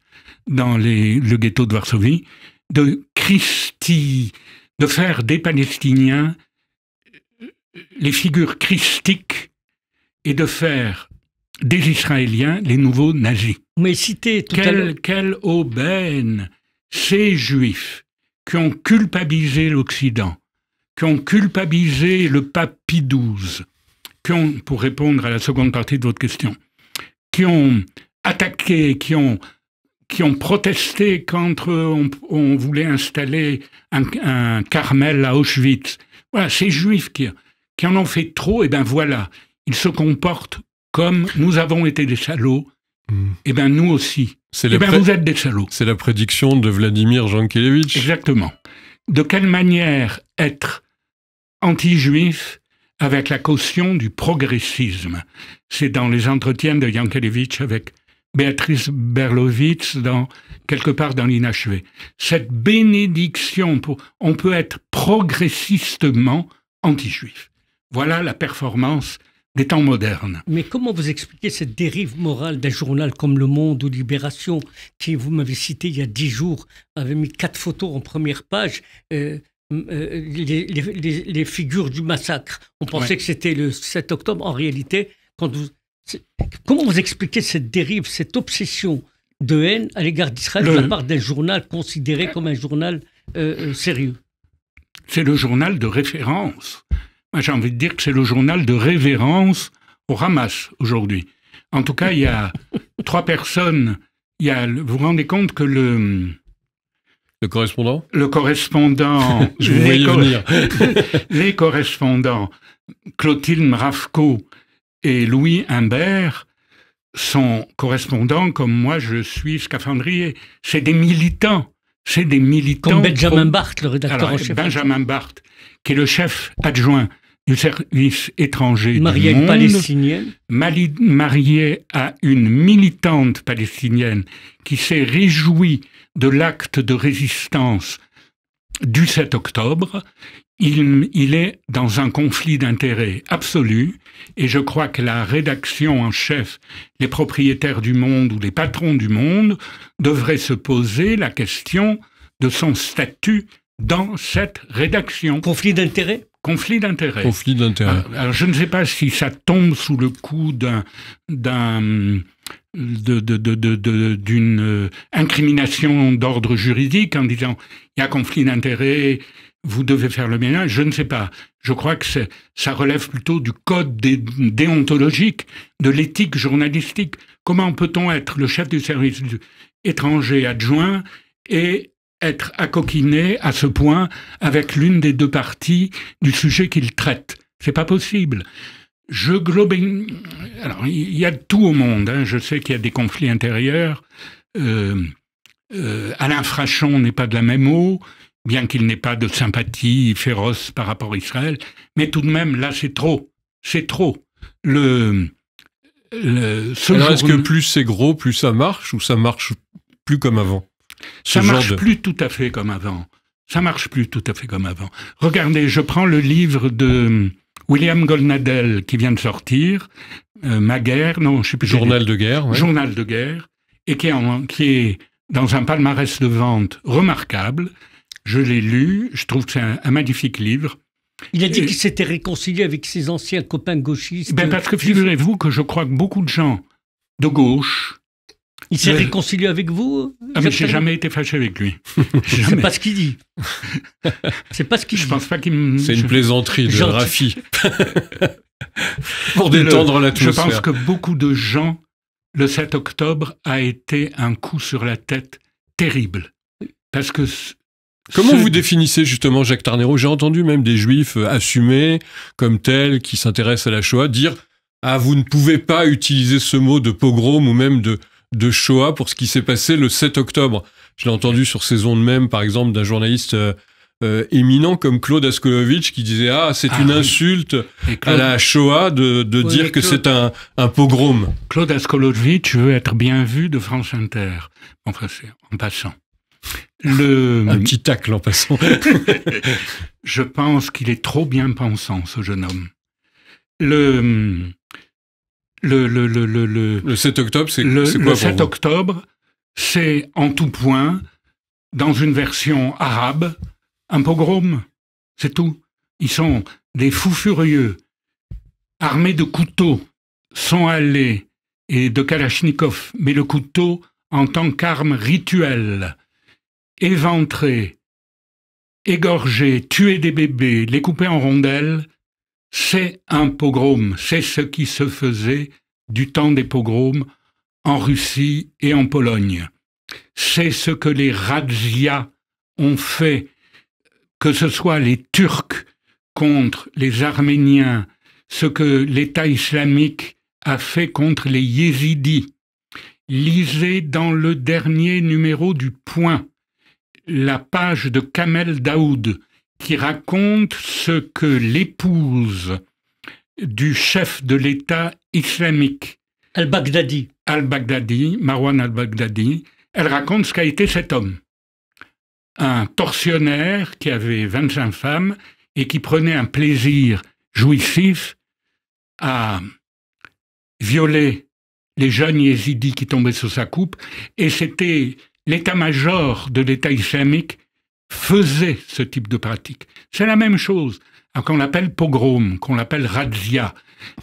dans le ghetto de Varsovie, de faire des Palestiniens les figures christiques et de faire des Israéliens les nouveaux nazis. Mais citez tout à l'heure... Quelle aubaine ces Juifs qui ont culpabilisé l'Occident, qui ont culpabilisé le pape Pie XII, pour répondre à la seconde partie de votre question, qui ont attaqué, qui ont protesté quand on voulait installer un Carmel à Auschwitz. Voilà, ces Juifs qui en ont fait trop, et bien voilà, ils se comportent comme nous avons été des salauds, et bien nous aussi. Vous êtes des salauds. C'est la prédiction de Vladimir Jankélévitch. Exactement. De quelle manière être anti-juif avec la caution du progressisme? C'est dans les entretiens de Jankélévitch avec Béatrice Berlowitz, quelque part dans l'inachevé. Cette bénédiction, on peut être progressistement anti-juif. Voilà la performance des temps modernes. Mais comment vous expliquez cette dérive morale d'un journal comme Le Monde ou Libération, qui, vous m'avez cité il y a 10 jours, avait mis 4 photos en première page, les figures du massacre. On pensait que c'était le 7 octobre. En réalité, comment vous expliquez cette dérive, cette obsession de haine à l'égard d'Israël de la part d'un journal considéré comme un journal sérieux? C'est le journal de référence. Moi, j'ai envie de dire que c'est le journal de révérence au Hamas aujourd'hui. En tout cas, il y a 3 personnes. Vous vous rendez compte que Le correspondant ? Le correspondant... Je vous voyais venir. Les correspondants, Clotilde Mravko et Louis Humbert, sont correspondants comme moi je suis scaphandrier. C'est des militants. C'est des militants... Comme Benjamin Barth, le rédacteur en chef. Benjamin Barth, qui est le chef adjoint du service étranger marié du monde, palestinienne, marié à une militante palestinienne qui s'est réjouie de l'acte de résistance du 7 octobre. Il est dans un conflit d'intérêts absolu et je crois que la rédaction en chef, les propriétaires du Monde ou les patrons du Monde devraient se poser la question de son statut dans cette rédaction. Conflit d'intérêts ? Conflit d'intérêts. Conflit d'intérêts. Alors, je ne sais pas si ça tombe sous le coup d'une incrimination d'ordre juridique en disant il y a conflit d'intérêts, vous devez faire le ménage. Je ne sais pas. Je crois que ça relève plutôt du code déontologique, de l'éthique journalistique. Comment peut-on être le chef du service étranger adjoint et être accoquiné à ce point avec l'une des deux parties du sujet qu'il traite? C'est pas possible. Alors, il y a de tout au monde. Hein. Je sais qu'il y a des conflits intérieurs. Alain Frachon n'est pas de la même eau, bien qu'il n'ait pas de sympathie féroce par rapport à Israël. Mais tout de même, là, c'est trop. C'est trop. Alors, est-ce que plus c'est gros, plus ça marche, ou ça marche plus comme avant? Ça marche plus tout à fait comme avant. Ça marche plus tout à fait comme avant. Regardez, je prends le livre de William Goldnadel qui vient de sortir, Ma guerre, non, je sais plus. Journal de guerre. Ouais. Journal de guerre, et qui est dans un palmarès de vente remarquable. Je l'ai lu, je trouve que c'est un magnifique livre. Il a dit qu'il s'était réconcilié avec ses anciens copains gauchistes. Parce que figurez-vous que je crois que beaucoup de gens de gauche... Il s'est réconcilié avec vous? Mais j'ai jamais été fâché avec lui. C'est pas ce qu'il dit. C'est pas ce qu'il dit. Je pense pas qu'il me... C'est une plaisanterie de Raffi. Pour détendre l'atmosphère. Je pense que beaucoup de gens, le 7 octobre a été un coup sur la tête terrible. Parce que... Comment vous définissez justement Jacques Tarnero? J'ai entendu même des juifs assumés comme tels qui s'intéressent à la Shoah dire « Ah, vous ne pouvez pas utiliser ce mot de pogrom ou même de Shoah pour ce qui s'est passé le 7 octobre ». Je l'ai entendu sur ces ondes même, par exemple, d'un journaliste éminent comme Claude Askolovitch qui disait « Ah, c'est une insulte à la Shoah de dire que c'est un pogrom ». Claude Askolovitch veut être bien vu de France Inter. Enfin, c'est en passant. Un petit tacle en passant. Je pense qu'il est trop bien pensant, ce jeune homme. Le 7 octobre, c'est quoi pour vous? Le 7 octobre, c'est en tout point, dans une version arabe, un pogrom. C'est tout. Ils sont des fous furieux, armés de couteaux, sont allés, et de kalachnikov, mais le couteau en tant qu'arme rituelle. Éventrer, égorger, tuer des bébés, les couper en rondelles, c'est un pogrom. C'est ce qui se faisait du temps des pogroms en Russie et en Pologne. C'est ce que les razzias ont fait, que ce soit les Turcs contre les Arméniens, ce que l'État islamique a fait contre les Yézidis. Lisez dans le dernier numéro du Point la page de Kamel Daoud qui raconte ce que l'épouse du chef de l'État islamique, Al-Baghdadi, Marwan al-Baghdadi, elle raconte ce qu'a été cet homme. Un tortionnaire qui avait 25 femmes et qui prenait un plaisir jouissif à violer les jeunes yézidis qui tombaient sous sa coupe, et c'était l'état-major de l'État islamique faisait ce type de pratique. C'est la même chose qu'on l'appelle pogrom, qu'on l'appelle razzia.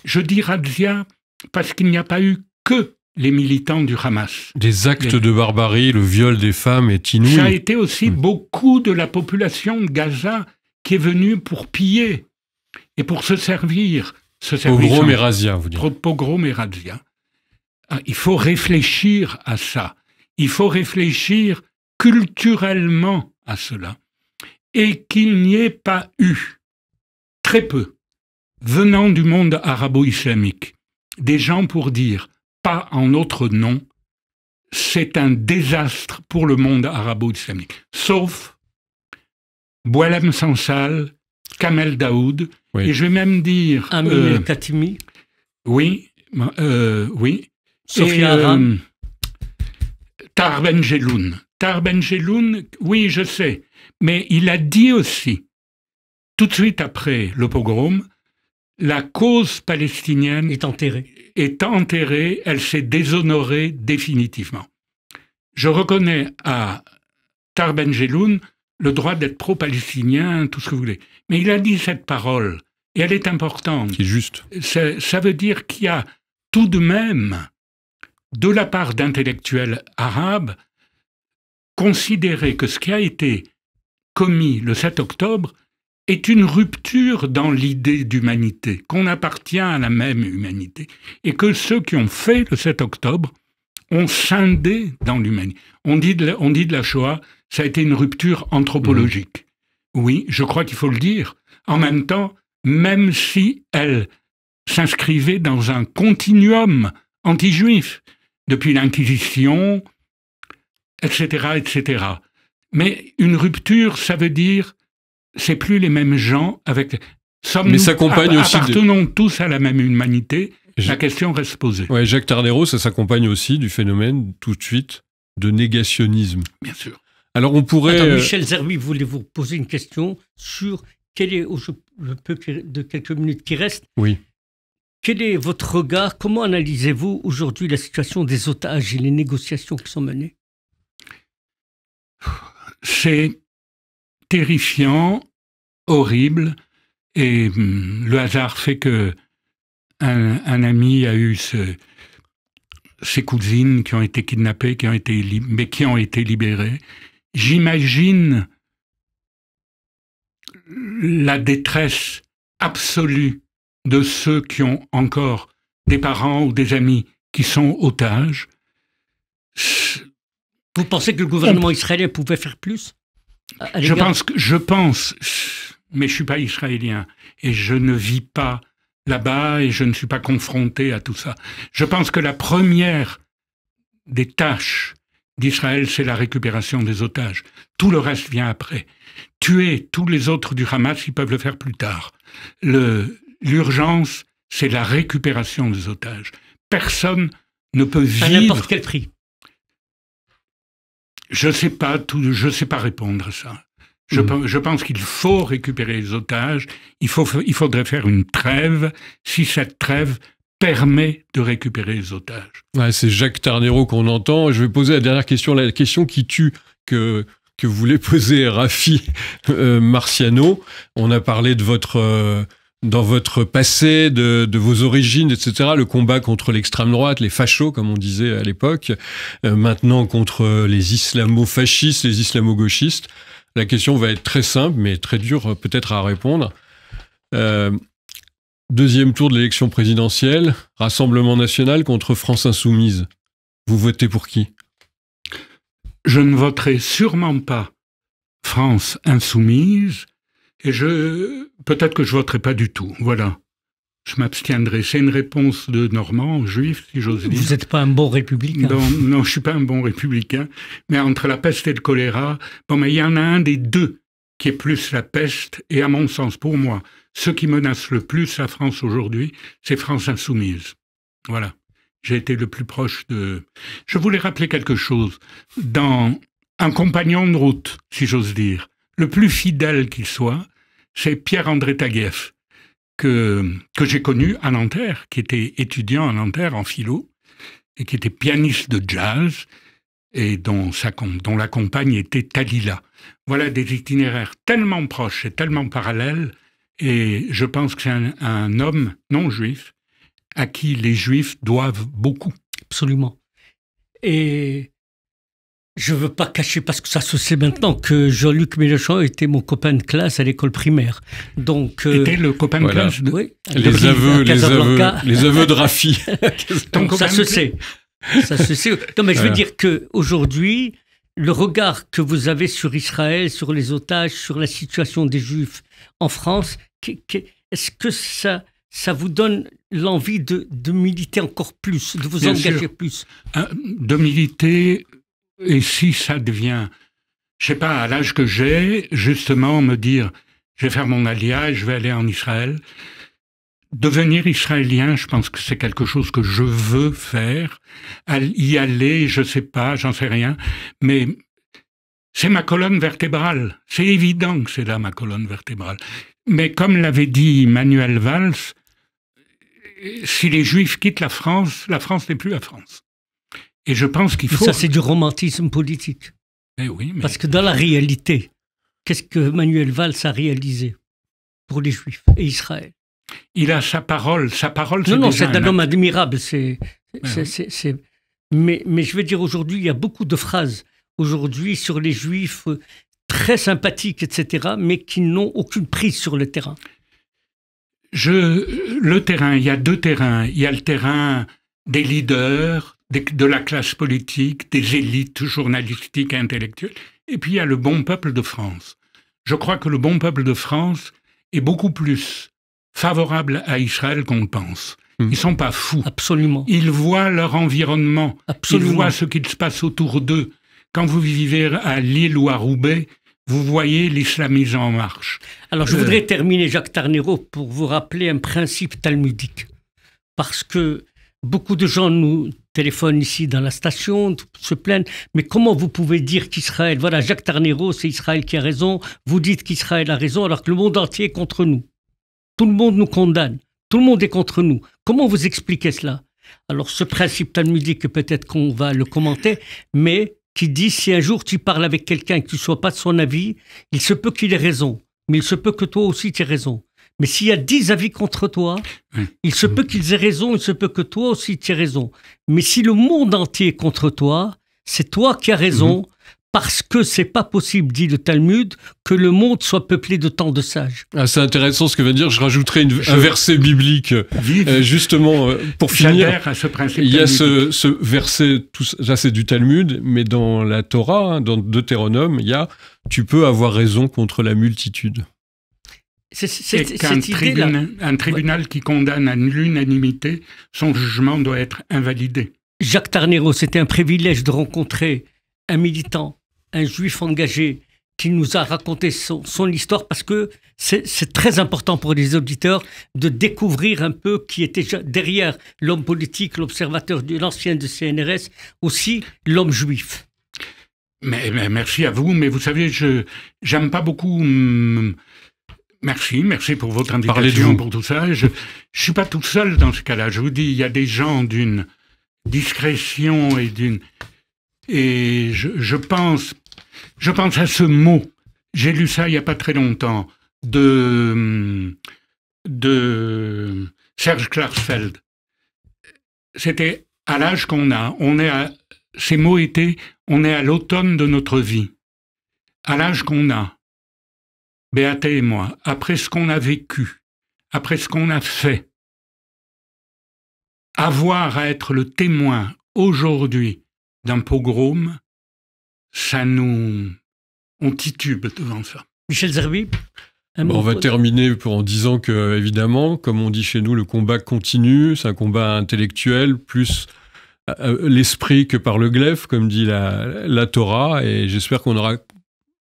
Je dis razzia parce qu'il n'y a pas eu que les militants du Hamas. Des actes de barbarie, le viol des femmes est inouï. Ça a été aussi beaucoup de la population de Gaza qui est venue pour piller et pour se servir. Pogrom et razzia, vous dites. Pogrom et razzia. Il faut réfléchir à ça. Il faut réfléchir culturellement à cela, et qu'il n'y ait pas eu, très peu, venant du monde arabo-islamique, des gens pour dire « pas en notre nom », c'est un désastre pour le monde arabo-islamique. Sauf Boualem Sansal, Kamel Daoud, oui. Et je vais même dire... Amin El-Khatimi. Oui, oui. Sophia Aram. Tahar Ben Jelloun. Tahar Ben Jelloun, oui, je sais. Mais il a dit aussi, tout de suite après le pogrom, la cause palestinienne est enterrée, elle s'est déshonorée définitivement. Je reconnais à Tahar Ben Jelloun le droit d'être pro-palestinien, tout ce que vous voulez. Mais il a dit cette parole, et elle est importante. C'est juste. Ça veut dire qu'il y a tout de même, de la part d'intellectuels arabes, considéré que ce qui a été commis le 7 octobre est une rupture dans l'idée d'humanité, qu'on appartient à la même humanité, et que ceux qui ont fait le 7 octobre ont scindé dans l'humanité. On dit de la Shoah, ça a été une rupture anthropologique. Oui, je crois qu'il faut le dire. En même temps, même si elle s'inscrivait dans un continuum anti-juif, depuis l'Inquisition, etc., etc. Mais une rupture, ça veut dire, c'est plus les mêmes gens avec... Mais ça s'accompagne aussi appartenons tous à la même humanité, la question reste posée. Ouais, Jacques Tarnero, ça s'accompagne aussi du phénomène, tout de suite, de négationnisme. Bien sûr. Alors on pourrait... Attends, Michel Zerbi, voulez vous poser une question sur quel est, le peu de quelques minutes qui restent, oui. Quel est votre regard, comment analysez-vous aujourd'hui la situation des otages et les négociations qui sont menées? C'est terrifiant, horrible, et le hasard fait que un ami a eu ses cousines qui ont été kidnappées, mais qui ont été libérées. J'imagine la détresse absolue de ceux qui ont encore des parents ou des amis qui sont otages. Vous pensez que le gouvernement israélien pouvait faire plus? Je pense, mais je suis pas israélien et je ne vis pas là-bas et je ne suis pas confronté à tout ça. Je pense que la première des tâches d'Israël, c'est la récupération des otages. Tout le reste vient après. Tuer tous les autres du Hamas, ils peuvent le faire plus tard. L'urgence, c'est la récupération des otages. Personne ne peut vivre... À n'importe quel prix. Je sais pas répondre à ça. Je pense qu'il faut récupérer les otages. Il faudrait faire une trêve, si cette trêve permet de récupérer les otages. Ouais, c'est Jacques Tarnero qu'on entend. Je vais poser la dernière question, la question qui tue que voulait poser Rafi Marciano. On a parlé de dans votre passé, de vos origines, etc., le combat contre l'extrême droite, les fachos, comme on disait à l'époque, maintenant contre les islamo-fascistes, les islamo-gauchistes. La question va être très simple, mais très dure peut-être à répondre. Deuxième tour de l'élection présidentielle, Rassemblement national contre France insoumise. Vous votez pour qui? Je ne voterai sûrement pas France insoumise, et peut-être que je voterai pas du tout. Voilà. Je m'abstiendrai. C'est une réponse de Normand, juif, si j'ose dire. Vous n'êtes pas un bon républicain. Non, je suis pas un bon républicain. Mais entre la peste et le choléra, mais il y en a un des deux qui est plus la peste. Et à mon sens, pour moi, ce qui menace le plus la France aujourd'hui, c'est France insoumise. Voilà. J'ai été le plus proche de... Je voulais rappeler quelque chose. Dans un compagnon de route, si j'ose dire, le plus fidèle qu'il soit, c'est Pierre-André Taguieff, que j'ai connu à Nanterre, qui était étudiant à Nanterre en philo, et qui était pianiste de jazz, et dont la compagne était Talila. Voilà des itinéraires tellement proches et tellement parallèles, et je pense que c'est un homme non juif à qui les juifs doivent beaucoup. Absolument. Et je ne veux pas cacher, parce que ça se sait maintenant, que Jean-Luc Mélenchon était mon copain de classe à l'école primaire. Donc, était le copain de classe de... Oui. Les aveux de Rafi. Donc ça se sait. Ça se sait. Non, mais je veux dire qu'aujourd'hui, le regard que vous avez sur Israël, sur les otages, sur la situation des Juifs en France, est-ce que ça vous donne l'envie de militer encore plus, de vous Bien engager sûr. plus? De militer, et si ça devient, je sais pas, à l'âge que j'ai, justement me dire, je vais faire mon alia et je vais aller en Israël. Devenir israélien, je pense que c'est quelque chose que je veux faire. Y aller, je sais pas, j'en sais rien, mais c'est ma colonne vertébrale. C'est évident que c'est là ma colonne vertébrale. Mais comme l'avait dit Manuel Valls, si les Juifs quittent la France n'est plus la France. Et je pense qu'il faut... Ça, c'est du romantisme politique. Eh oui, mais... Parce que dans la réalité, qu'est-ce que Manuel Valls a réalisé pour les Juifs et Israël? Il a sa parole. Sa parole, non, déjà c'est un homme admirable. Mais je veux dire, aujourd'hui, il y a beaucoup de phrases aujourd'hui sur les Juifs très sympathiques, etc., mais qui n'ont aucune prise sur le terrain. Le terrain, il y a deux terrains. Il y a le terrain des leaders, de la classe politique, des élites journalistiques et intellectuelles, et puis il y a le bon peuple de France. Je crois que le bon peuple de France est beaucoup plus favorable à Israël qu'on le pense. Ils ne sont pas fous. Absolument. Ils voient leur environnement. Absolument. Ils voient ce qu'il se passe autour d'eux. Quand vous vivez à Lille ou à Roubaix, vous voyez l'islamisme en marche. Alors, je voudrais terminer, Jacques Tarnero, pour vous rappeler un principe talmudique. Parce que beaucoup de gens nous téléphonent ici dans la station, se plaignent. Mais comment vous pouvez dire qu'Israël... Voilà, Jacques Tarnero, c'est Israël qui a raison. Vous dites qu'Israël a raison, alors que le monde entier est contre nous. Tout le monde nous condamne. Tout le monde est contre nous. Comment vous expliquez cela? Alors, ce principe talmudique, peut-être qu'on va le commenter, mais qui dit, si un jour tu parles avec quelqu'un et que tu ne sois pas de son avis, il se peut qu'il ait raison, mais il se peut que toi aussi tu aies raison. Mais s'il y a 10 avis contre toi, il se peut qu'ils aient raison, il se peut que toi aussi tu aies raison. Mais si le monde entier est contre toi, c'est toi qui as raison, parce que c'est pas possible, dit le Talmud, que le monde soit peuplé de tant de sages. Ah, c'est intéressant ce que vient de dire. Je rajouterai un verset biblique, justement, pour finir. À ce principe il y a ce verset, ça c'est du Talmud, mais dans la Torah, dans Deutéronome, il y a « Tu peux avoir raison contre la multitude ». Un tribunal qui condamne à l'unanimité, son jugement doit être invalidé. Jacques Tarnero, c'était un privilège de rencontrer un militant, un juif engagé qui nous a raconté son histoire, parce que c'est très important pour les auditeurs de découvrir un peu qui était derrière l'homme politique, l'observateur de l'ancien de CNRS, aussi l'homme juif. Mais merci à vous, mais vous savez, j'aime pas beaucoup... Merci pour votre invitation, pour tout ça. Je suis pas tout seul dans ce cas-là. Je vous dis, il y a des gens d'une discrétion et je pense à ce mot. J'ai lu ça il y a pas très longtemps de Serge Klarsfeld. C'était à l'âge qu'on a. Ces mots étaient, on est à l'automne de notre vie. À l'âge qu'on a. Béaté et moi, après ce qu'on a vécu, après ce qu'on a fait, avoir à être le témoin aujourd'hui d'un pogrom, on titube devant ça. Michel Zerbib, on va terminer en disant que, évidemment, comme on dit chez nous, le combat continue, c'est un combat intellectuel, plus l'esprit que par le glaive, comme dit la Torah, et j'espère qu'on aura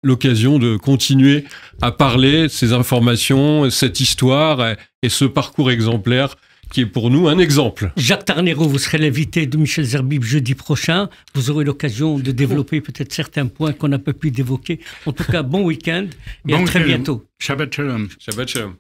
l'occasion de continuer à parler de ces informations, cette histoire et ce parcours exemplaire qui est pour nous un exemple. Jacques Tarnero, vous serez l'invité de Michel Zerbib jeudi prochain. Vous aurez l'occasion de développer peut-être certains points qu'on n'a pas pu évoquer. En tout cas, bon week-end et à très bientôt. Shabbat shalom. Shabbat shalom.